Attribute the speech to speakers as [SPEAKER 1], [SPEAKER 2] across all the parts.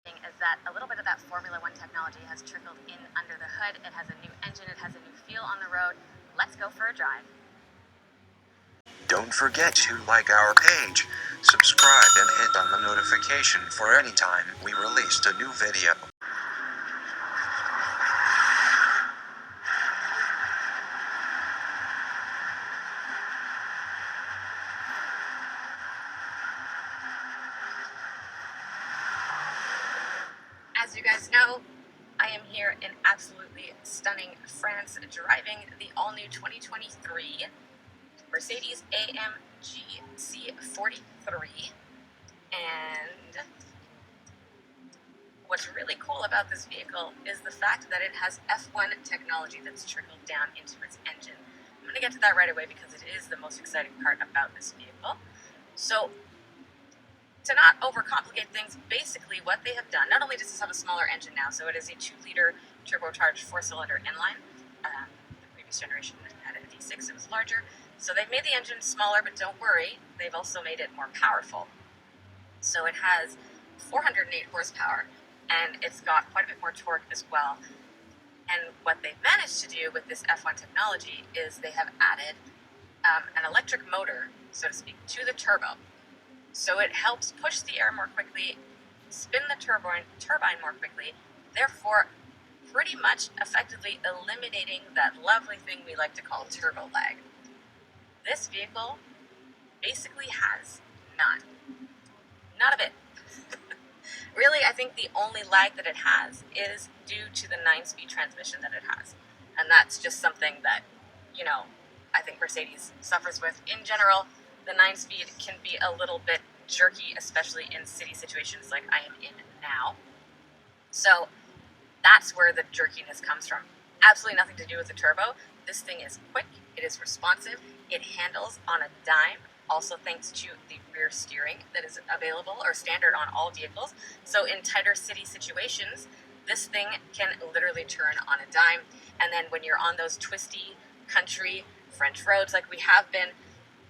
[SPEAKER 1] is that a little bit of that Formula One technology has trickled in under the hood. It has a new engine, it has a new feel on the road. Let's go for a drive.
[SPEAKER 2] Don't forget to like our page, subscribe, and hit on the notification for any time we released a new video.
[SPEAKER 1] As you guys know, I am here in absolutely stunning France, driving the all-new 2023 Mercedes AMG C43, and what's really cool about this vehicle is the fact that it has F1 technology that's trickled down into its engine. I'm going to get to that right away because it is the most exciting part about this vehicle. So, to not overcomplicate things, basically what they have done, not only does this have a smaller engine now, so it is a 2-liter turbocharged 4-cylinder inline. The previous generation had a V6, it was larger. So they've made the engine smaller, but don't worry, they've also made it more powerful. So it has 408 horsepower, and it's got quite a bit more torque as well. And what they've managed to do with this F1 technology is they have added an electric motor, so to speak, to the turbo. So it helps push the air more quickly, spin the turbine more quickly, therefore pretty much effectively eliminating that lovely thing we like to call turbo lag. This vehicle basically has none. Not a bit. Really, I think the only lag that it has is due to the 9-speed transmission that it has. And that's just something that, I think Mercedes suffers with. In general, the 9-speed can be a little bit jerky, especially in city situations like I am in now. So that's where the jerkiness comes from. Absolutely nothing to do with the turbo. This thing is quick, it is responsive, it handles on a dime, also thanks to the rear steering that is available or standard on all vehicles. So in tighter city situations, this thing can literally turn on a dime. And then when you're on those twisty country French roads like we have been,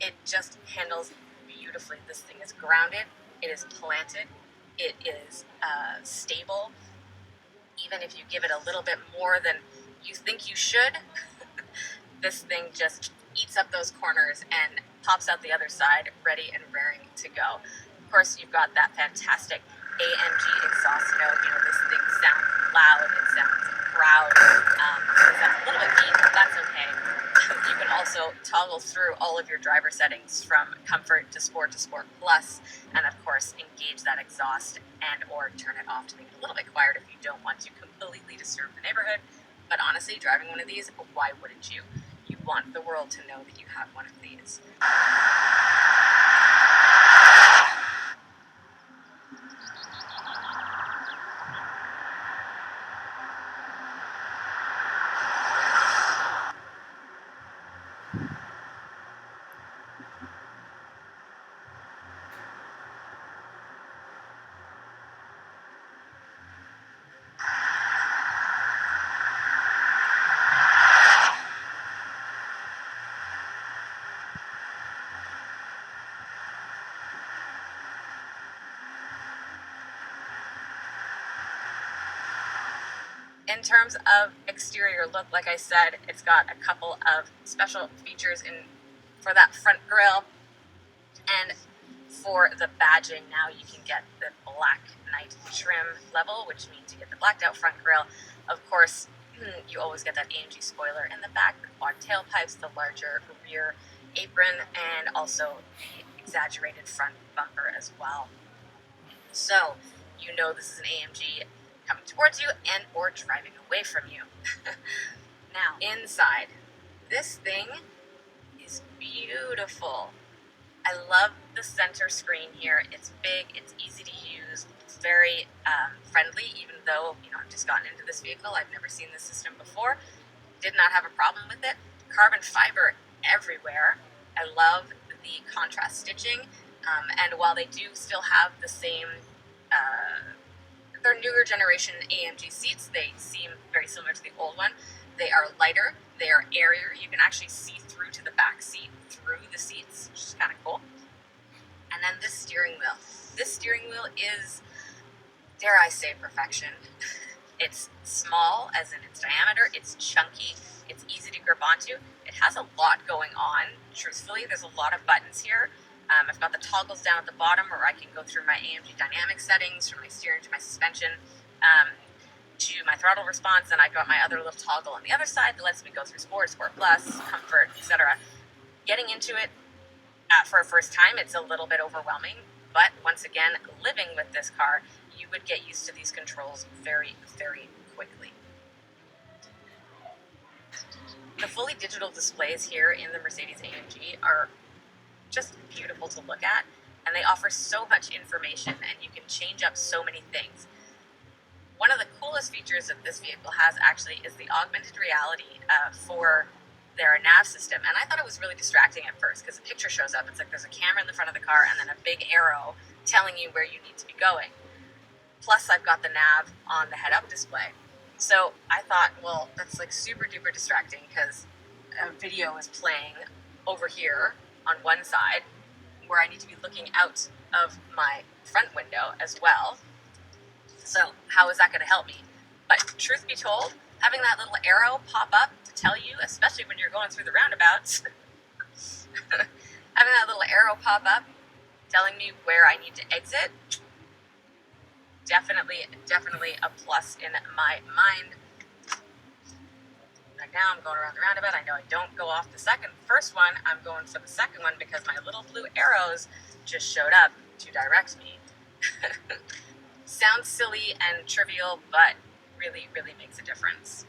[SPEAKER 1] it just handles beautifully. This thing is grounded, it is planted, it is stable. Even if you give it a little bit more than you think you should, this thing just eats up those corners and pops out the other side, ready and raring to go. Of course, you've got that fantastic AMG exhaust note. This thing sounds loud, it sounds proud. It sounds a little bit deep, but that's okay. You can also toggle through all of your driver settings from Comfort to Sport Plus, and of course engage that exhaust and or turn it off to make it a little bit quieter if you don't want to completely disturb the neighborhood. But honestly, driving one of these, why wouldn't you? You want the world to know that you have one of these. In terms of exterior look, like I said, it's got a couple of special features for that front grille, and for the badging now you can get the black night trim level, which means you get the blacked out front grille. Of course, you always get that AMG spoiler in the back, the quad tailpipes, the larger rear apron, and also the exaggerated front bumper as well. So this is an AMG coming towards you and or driving away from you. Now, inside, this thing is beautiful. I love the center screen here. It's big, it's easy to use, it's very friendly, even though, I've just gotten into this vehicle. I've never seen this system before. Did not have a problem with it. Carbon fiber everywhere. I love the contrast stitching, and while they do still have the same they're newer generation AMG seats. They seem very similar to the old one. They are lighter, they are airier. You can actually see through to the back seat through the seats, which is kind of cool. And then this steering wheel. This steering wheel is dare I say, perfection. It's small as in its diameter, it's chunky, it's easy to grip onto, it has a lot going on, truthfully. There's a lot of buttons here. I've got the toggles down at the bottom where I can go through my AMG dynamic settings, from my steering to my suspension, to my throttle response, and I've got my other little toggle on the other side that lets me go through Sport, Sport Plus, Comfort, etc. Getting into it for a first time, it's a little bit overwhelming, but once again, living with this car, you would get used to these controls very, very quickly. The fully digital displays here in the Mercedes AMG are just beautiful to look at, and they offer so much information, and you can change up so many things. One of the coolest features that this vehicle has actually is the augmented reality for their nav system, and I thought it was really distracting at first because the picture shows up. It's like there's a camera in the front of the car and then a big arrow telling you where you need to be going. Plus, I've got the nav on the head-up display. So I thought, well, that's like super duper distracting because a video is playing over here on one side where I need to be looking out of my front window as well. So how is that going to help me? But truth be told, having that little arrow pop up to tell you, especially when you're going through the roundabouts, having that little arrow pop up telling me where I need to exit, definitely a plus in my mind. Right now I'm going around the roundabout. I know I don't go off the first one. I'm going for the second one because my little blue arrows just showed up to direct me. Sounds silly and trivial, but really, really makes a difference.